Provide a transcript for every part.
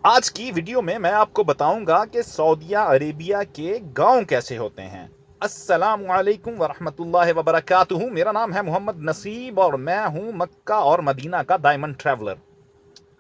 आज की वीडियो में मैं आपको बताऊंगा कि सऊदी अरेबिया के गांव कैसे होते हैं। अस्सलामु अलैकुम वरहमतुल्लाहि वबरकातुहू। मेरा नाम है मोहम्मद नसीब और मैं हूं मक्का और मदीना का डायमंड ट्रैवलर।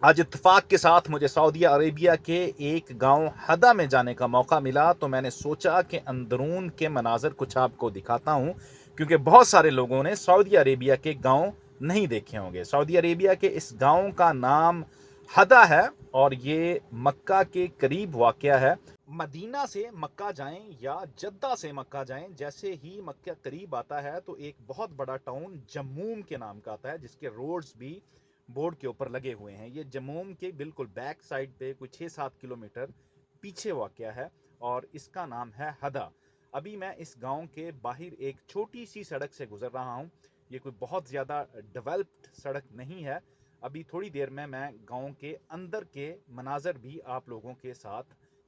आज इत्तेफाक के साथ मुझे सऊदी अरेबिया के एक गांव हदा में जाने का मौका मिला, तो मैंने सोचा कि अंदरून के मनाजर कुछ आपको दिखाता हूं, क्योंकि बहुत सारे लोगों ने सऊदी अरेबिया के गांव नहीं देखे होंगे। सऊदी अरेबिया के इस गांव का नाम हदा है और ये मक्का के करीब वाक़या है। मदीना से मक्का जाएं या जद्दा से मक्का जाएं, जैसे ही मक्का करीब आता है तो एक बहुत बड़ा टाउन जम्मूम के नाम का आता है, जिसके रोड्स भी बोर्ड के ऊपर लगे हुए हैं। ये जम्मूम के बिल्कुल बैक साइड पे कुछ 6-7 किलोमीटर पीछे वाक़या है और इसका नाम है हदा। अभी मैं इस गांव के बाहर एक छोटी सी सड़क से गुजर रहा हूं। ये कोई बहुत ज़्यादा डेवलप्ड सड़क नहीं है। अभी थोड़ी देर में मैं गांव के अंदर के मनाजर भी आप लोगों के साथ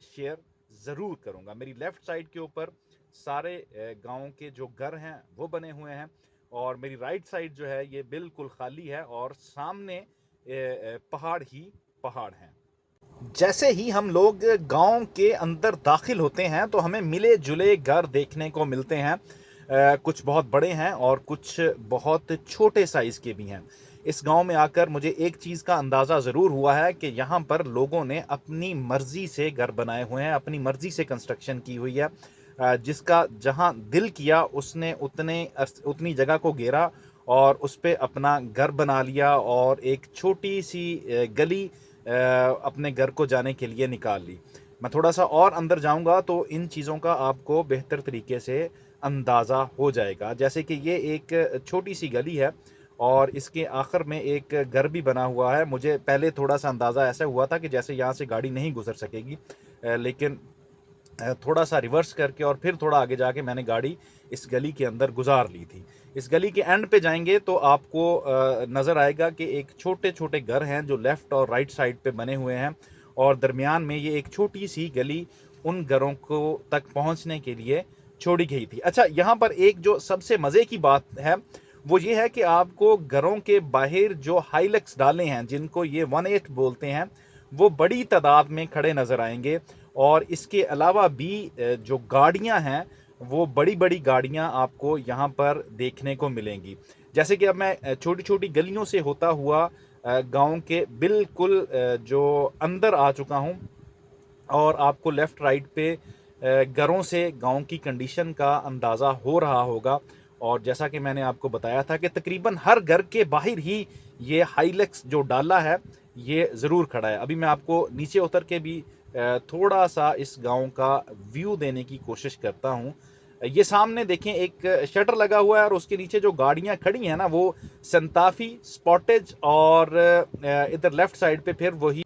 शेयर ज़रूर करूंगा। मेरी लेफ़्ट साइड के ऊपर सारे गांव के जो घर हैं वो बने हुए हैं और मेरी राइट साइड जो है ये बिल्कुल खाली है और सामने पहाड़ ही पहाड़ हैं। जैसे ही हम लोग गांव के अंदर दाखिल होते हैं तो हमें मिले जुले घर देखने को मिलते हैं। कुछ बहुत बड़े हैं और कुछ बहुत छोटे साइज़ के भी हैं। इस गांव में आकर मुझे एक चीज़ का अंदाज़ा ज़रूर हुआ है कि यहाँ पर लोगों ने अपनी मर्ज़ी से घर बनाए हुए हैं, अपनी मर्ज़ी से कंस्ट्रक्शन की हुई है। जिसका जहाँ दिल किया उसने उतनी जगह को घेरा और उस पे अपना घर बना लिया और एक छोटी सी गली अपने घर को जाने के लिए निकाल ली। मैं थोड़ा सा और अंदर जाऊंगा तो इन चीज़ों का आपको बेहतर तरीके से अंदाज़ा हो जाएगा। जैसे कि ये एक छोटी सी गली है और इसके आखिर में एक घर भी बना हुआ है। मुझे पहले थोड़ा सा अंदाज़ा ऐसा हुआ था कि जैसे यहाँ से गाड़ी नहीं गुजर सकेगी, लेकिन थोड़ा सा रिवर्स करके और फिर थोड़ा आगे जाके मैंने गाड़ी इस गली के अंदर गुजार ली थी। इस गली के एंड पे जाएंगे तो आपको नज़र आएगा कि एक छोटे छोटे घर हैं जो लेफ़्ट और राइट साइड पे बने हुए हैं और दरमियान में ये एक छोटी सी गली उन घरों को तक पहुंचने के लिए छोड़ी गई थी। अच्छा, यहाँ पर एक जो सबसे मज़े की बात है वो ये है कि आपको घरों के बाहर जो हाइलक्स डाले हैं, जिनको ये 1.8 बोलते हैं, वो बड़ी तादाद में खड़े नज़र आएंगे। और इसके अलावा भी जो गाड़ियां हैं वो बड़ी बड़ी गाड़ियां आपको यहाँ पर देखने को मिलेंगी। जैसे कि अब मैं छोटी छोटी गलियों से होता हुआ गांव के बिल्कुल जो अंदर आ चुका हूँ और आपको लेफ़्ट राइट पे घरों से गांव की कंडीशन का अंदाज़ा हो रहा होगा। और जैसा कि मैंने आपको बताया था कि तकरीबन हर घर के बाहर ही ये हाइलक्स जो डाला है ये ज़रूर खड़ा है। अभी मैं आपको नीचे उतर के भी थोड़ा सा इस गांव का व्यू देने की कोशिश करता हूँ। ये सामने देखें एक शटर लगा हुआ है और उसके नीचे जो गाड़ियाँ खड़ी हैं ना वो संताफी, स्पॉटेज और इधर लेफ़्ट साइड पे फिर वही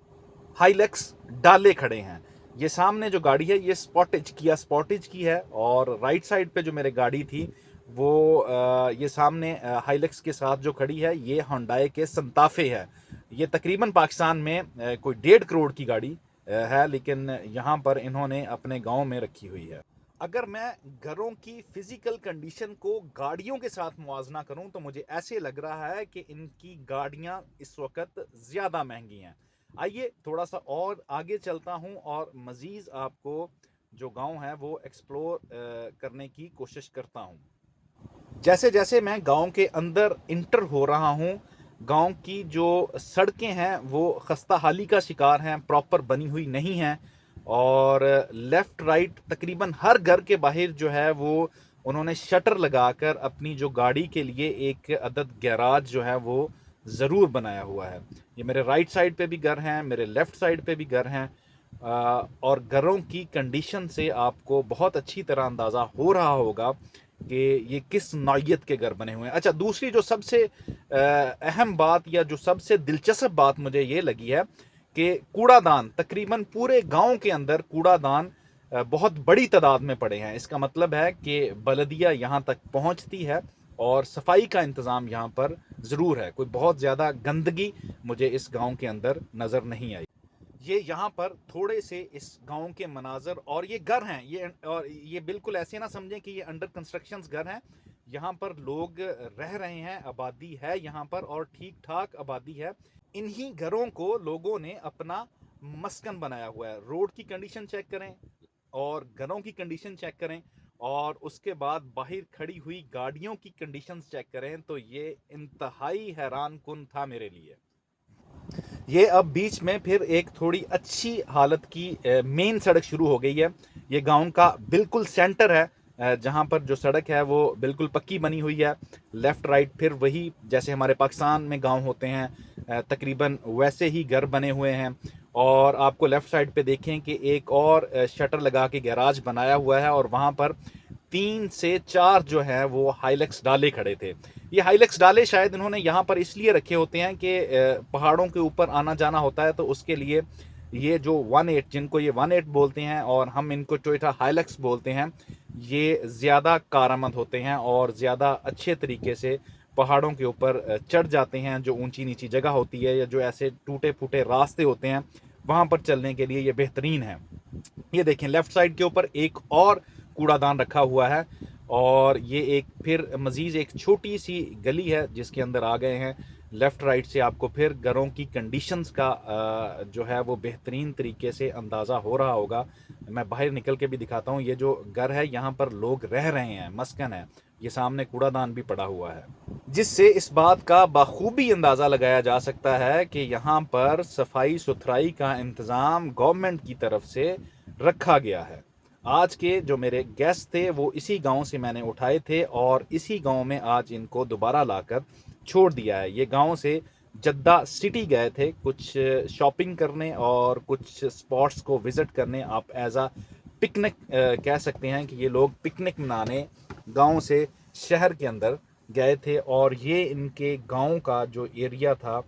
हाइलक्स डाले खड़े हैं। ये सामने जो गाड़ी है ये स्पॉटेज की है और राइट साइड पे जो मेरे गाड़ी थी वो ये सामने हाइलक्स के साथ जो खड़ी है ये होंडाई के संताफे है। ये तकरीबन पाकिस्तान में कोई 1.5 करोड़ की गाड़ी है, लेकिन यहाँ पर इन्होंने अपने गांव में रखी हुई है। अगर मैं घरों की फिजिकल कंडीशन को गाड़ियों के साथ मुआवजा करूं तो मुझे ऐसे लग रहा है कि इनकी गाड़ियां इस वक्त ज़्यादा महंगी हैं। आइए थोड़ा सा और आगे चलता हूं और मज़ीद आपको जो गांव है वो एक्सप्लोर करने की कोशिश करता हूं। जैसे जैसे मैं गांव के अंदर इंटर हो रहा हूं, गांव की जो सड़कें हैं वो खस्ता हाली का शिकार हैं, प्रॉपर बनी हुई नहीं हैं। और लेफ़्ट राइट तकरीबन हर घर के बाहर जो है वो उन्होंने शटर लगाकर अपनी जो गाड़ी के लिए एक अदद गैराज जो है वो ज़रूर बनाया हुआ है। ये मेरे राइट साइड पे भी घर हैं, मेरे लेफ़्ट साइड पे भी घर हैं। और घरों की कंडीशन से आपको बहुत अच्छी तरह अंदाज़ा हो रहा होगा कि ये किस नौइयत के घर बने हुए हैं। अच्छा, दूसरी जो सबसे अहम बात या जो सबसे दिलचस्प बात मुझे ये लगी है कि कूड़ादान तकरीबन पूरे गांव के अंदर कूड़ादान बहुत बड़ी तादाद में पड़े हैं। इसका मतलब है कि बलदिया यहाँ तक पहुँचती है और सफाई का इंतज़ाम यहाँ पर ज़रूर है। कोई बहुत ज़्यादा गंदगी मुझे इस गांव के अंदर नज़र नहीं आई। ये यहाँ पर थोड़े से इस गांव के मनाजर और ये घर हैं, ये बिल्कुल ऐसे ना समझें कि ये अंडर कंस्ट्रक्शन घर हैं। यहाँ पर लोग रह रहे हैं, आबादी है यहाँ पर और ठीक ठाक आबादी है। इन्हीं घरों को लोगों ने अपना مسکن بنایا ہوا ہے. روڈ کی کنڈیشن چیک کریں اور گھروں کی کنڈیشن چیک کریں اور اس کے بعد باہر کھڑی ہوئی گاڑیوں کی کنڈیشنز چیک کریں تو یہ انتہائی حیران کن تھا میرے لیے. یہ اب بیچ میں پھر ایک تھوڑی اچھی حالت کی مین سڑک شروع ہو گئی ہے. یہ گاؤں کا بالکل سینٹر ہے جہاں پر جو سڑک ہے وہ بالکل پکی بنی ہوئی ہے. لیفٹ رائٹ پھر وہی جیسے ہمارے پاکستان میں گاؤں ہوتے ہیں تقریباً ویسے ہی گھر بنے ہوئے ہیں. اور آپ کو لیفٹ سائڈ پہ دیکھیں کہ ایک اور شٹر لگا کے گیراج بنایا ہوا ہے اور وہاں پر 3 سے 4 جو ہیں وہ ہائیلکس ڈالے کھڑے تھے. یہ ہائیلکس ڈالے شاید انہوں نے یہاں پر اس لیے رکھے ہوتے ہیں کہ پہاڑوں کے اوپر آنا جانا ہوتا ہے تو اس کے لیے یہ جو 18 جن کو یہ 18 بولتے ہیں اور ہم ان کو ٹویوٹا ہائیلکس بولتے ہیں یہ زیادہ کارآمد ہوتے ہیں اور زیادہ اچھے طریقے سے پہاڑوں کے اوپر چڑھ جاتے ہیں. جو اونچی نیچی جگہ ہوتی ہے یا جو ایسے ٹوٹے پھوٹے راستے ہوتے ہیں وہاں پر چلنے کے لیے یہ بہترین ہے. یہ دیکھیں لیفٹ سائڈ کے اوپر ایک اور کوڑا دان رکھا ہوا ہے اور یہ ایک پھر مزید ایک چھوٹی سی گلی ہے جس کے اندر آ گئے ہیں. لیفٹ رائٹ سے آپ کو پھر گھروں کی کنڈیشنز کا جو ہے وہ بہترین طریقے سے اندازہ ہو رہا ہوگا. میں باہر نکل کے بھی دکھاتا ہوں. یہ جو گھر ہے یہاں پر لوگ رہ رہے ہیں, مسکن ہے. یہ سامنے کوڑا دان بھی پڑا ہوا ہے جس سے اس بات کا بخوبی اندازہ لگایا جا سکتا ہے کہ یہاں پر صفائی ستھرائی کا انتظام گورنمنٹ کی طرف سے رکھا گیا ہے. آج کے جو میرے گیسٹ تھے وہ اسی گاؤں سے میں نے اٹھائے تھے اور اسی گاؤں میں آج ان کو دوبارہ لا کر چھوڑ دیا ہے. یہ گاؤں سے جدہ سٹی گئے تھے کچھ شاپنگ کرنے اور کچھ سپاٹس کو وزٹ کرنے. آپ ایز اے پکنک کہہ سکتے ہیں کہ یہ لوگ پکنک منانے گاؤں سے شہر کے اندر گئے تھے اور یہ ان کے گاؤں کا جو ایریا تھا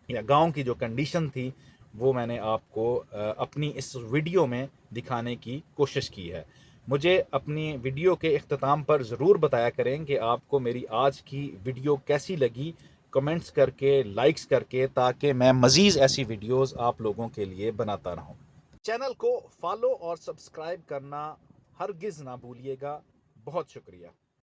یا گاؤں کی جو کنڈیشن تھی وہ میں نے آپ کو اپنی اس ویڈیو میں دکھانے کی کوشش کی ہے. مجھے اپنی ویڈیو کے اختتام پر ضرور بتایا کریں کہ آپ کو میری آج کی ویڈیو کیسی لگی, کمنٹس کر کے, لائکس کر کے, تاکہ میں مزید ایسی ویڈیوز آپ لوگوں کے لیے بناتا رہوں. چینل کو فالو اور سبسکرائب کرنا ہرگز نہ بھولیے گا. بہت شکریہ.